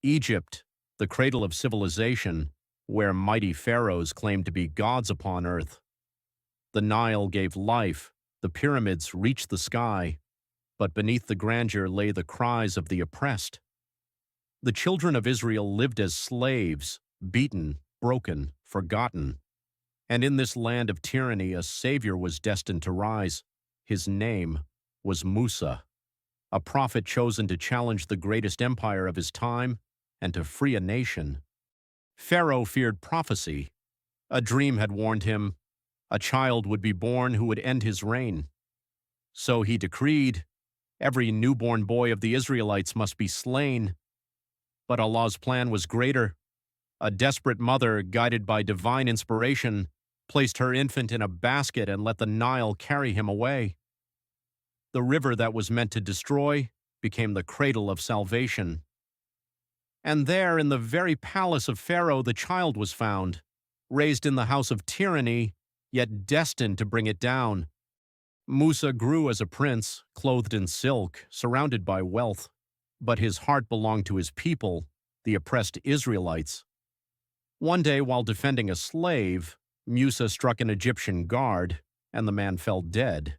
Egypt, the cradle of civilization, where mighty pharaohs claimed to be gods upon earth. The Nile gave life, the pyramids reached the sky, but beneath the grandeur lay the cries of the oppressed. The children of Israel lived as slaves, beaten, broken, forgotten. And in this land of tyranny, a savior was destined to rise. His name was Musa, a prophet chosen to challenge the greatest empire of his time and to free a nation. Pharaoh feared prophecy. A dream had warned him a child would be born who would end his reign. So he decreed, every newborn boy of the Israelites must be slain. But Allah's plan was greater. A desperate mother, guided by divine inspiration, placed her infant in a basket and let the Nile carry him away. The river that was meant to destroy became the cradle of salvation. And there, in the very palace of Pharaoh, the child was found, raised in the house of tyranny, yet destined to bring it down. Musa grew as a prince, clothed in silk, surrounded by wealth, but his heart belonged to his people, the oppressed Israelites. One day, while defending a slave, Musa struck an Egyptian guard, and the man fell dead.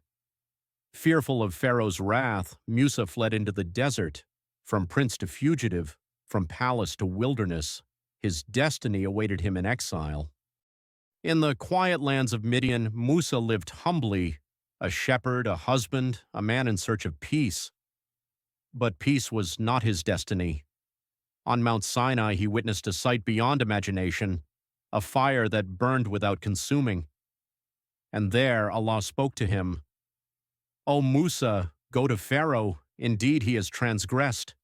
Fearful of Pharaoh's wrath, Musa fled into the desert, from prince to fugitive, from palace to wilderness. His destiny awaited him in exile. In the quiet lands of Midian, Musa lived humbly, a shepherd, a husband, a man in search of peace. But peace was not his destiny. On Mount Sinai, he witnessed a sight beyond imagination, a fire that burned without consuming. And there Allah spoke to him, "O Musa, go to Pharaoh, indeed he has transgressed."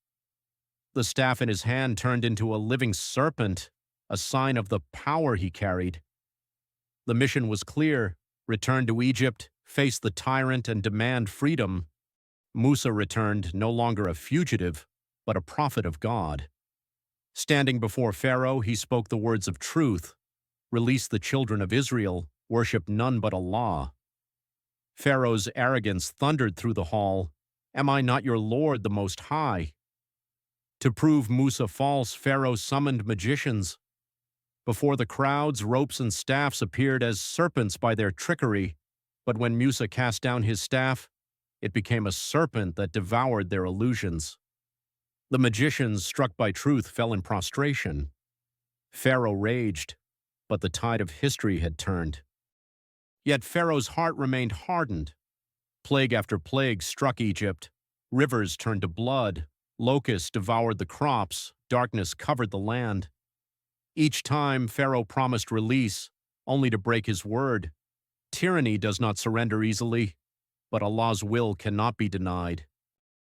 The staff in his hand turned into a living serpent, a sign of the power he carried. The mission was clear: return to Egypt, face the tyrant, and demand freedom. Musa returned no longer a fugitive, but a prophet of God. Standing before Pharaoh, he spoke the words of truth: release the children of Israel, worship none but Allah. Pharaoh's arrogance thundered through the hall, "Am I not your Lord, the Most High?" To prove Musa false, Pharaoh summoned magicians. Before the crowds, ropes and staffs appeared as serpents by their trickery, but when Musa cast down his staff, it became a serpent that devoured their illusions. The magicians, struck by truth, fell in prostration. Pharaoh raged, but the tide of history had turned. Yet Pharaoh's heart remained hardened. Plague after plague struck Egypt. Rivers turned to blood. Locusts devoured the crops. Darkness covered the land. Each time, Pharaoh promised release, only to break his word. Tyranny does not surrender easily, but Allah's will cannot be denied.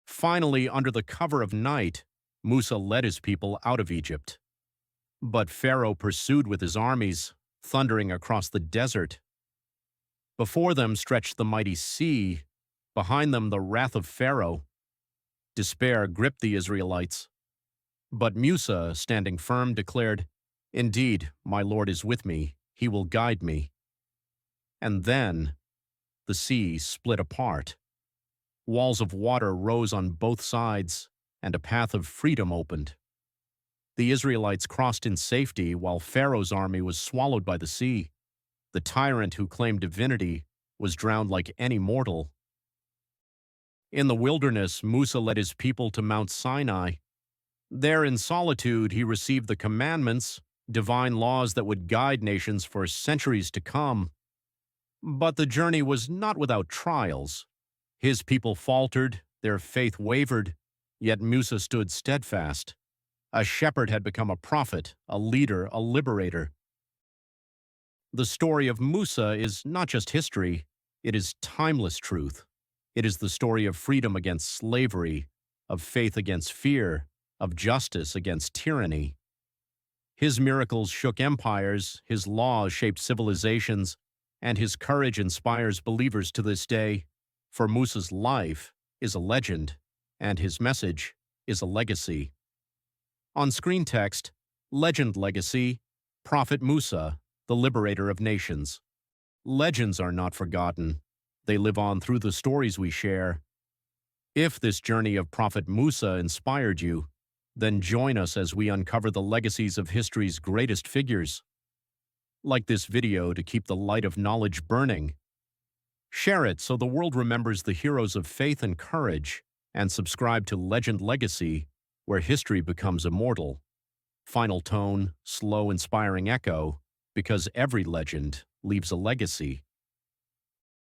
Finally, under the cover of night, Musa led his people out of Egypt. But Pharaoh pursued with his armies, thundering across the desert. Before them stretched the mighty sea, behind them the wrath of Pharaoh. Despair gripped the Israelites. But Musa, standing firm, declared, "Indeed, my Lord is with me. He will guide me." And then the sea split apart. Walls of water rose on both sides, and a path of freedom opened. The Israelites crossed in safety while Pharaoh's army was swallowed by the sea. The tyrant who claimed divinity was drowned like any mortal. In the wilderness, Musa led his people to Mount Sinai. There in solitude, he received the commandments, divine laws that would guide nations for centuries to come. But the journey was not without trials. His people faltered, their faith wavered, yet Musa stood steadfast. A shepherd had become a prophet, a leader, a liberator. The story of Musa is not just history, it is timeless truth. It is the story of freedom against slavery, of faith against fear, of justice against tyranny. His miracles shook empires, his laws shaped civilizations, and his courage inspires believers to this day. For Musa's life is a legend, and his message is a legacy. On screen text, Legend Legacy, Prophet Musa, the liberator of nations. Legends are not forgotten. They live on through the stories we share. If this journey of Prophet Musa inspired you, Then join us as we uncover the legacies of history's greatest figures. Like this video to keep the light of knowledge burning. Share it so the world remembers the heroes of faith and courage, and subscribe to Legend Legacy, where history becomes immortal. Final tone, slow, inspiring echo, because every legend leaves a legacy.